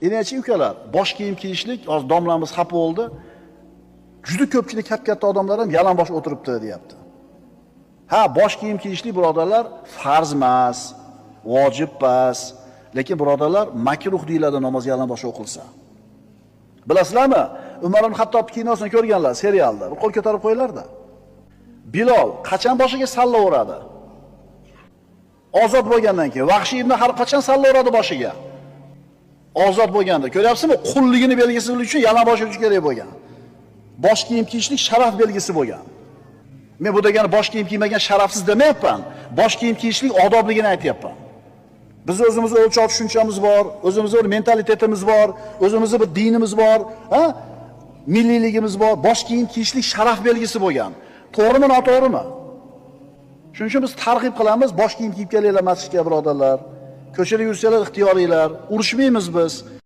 Endi ukalar, bosh kiyim kiyishlik, hozir domlamiz xafa bo'ldi. Juda ko'pchilik katta odamlar ham yalang'och o'tiribdi, deyapti. Ha, bosh kiyim kiyishlik birodarlar farz emas, vojib emas, lekin birodarlar makruh deyiladi namoz yalang'och o'qilsa. Bilasizlarmi? Umar ibn Xattob kinosini ko'rganlar serialda. Bir qo'l ko'tarib qo'yinglar-da. Bilol qachon boshiga salla uradi? Ozod bo'lgandan keyin Vahshiy ibn Harb qachon salla uradi boshiga? Ozod bo'lganda. Ko'ryapsizmi? Qulligini belgisi bo'lish uchun yalang'och bo'lish kerak bo'lgan. Bosh kiyim kiyishlik sharaf belgisi bo'lgan. Men bu degani bosh kiyim kiymagan sharafsiz demayapman. Bosh kiyim kiyishlik odobligini aytyapman. Biz o'zimizning o'lchov tushunchamiz bor, o'zimizning mentalitetimiz bor, o'zimizning bir dinimiz bor, ha? Milliyligimiz bor. Bosh kiyim kiyishlik sharaf belgisi bo'lgan. To'g'rimi, noto'g'rimi? Shuning uchun biz targ'ib qilamiz, bosh kiyim kiyib kelinglar masjidga birodarlar. Ko'chada yursanglar ixtiyoringlar, urushmaymiz biz.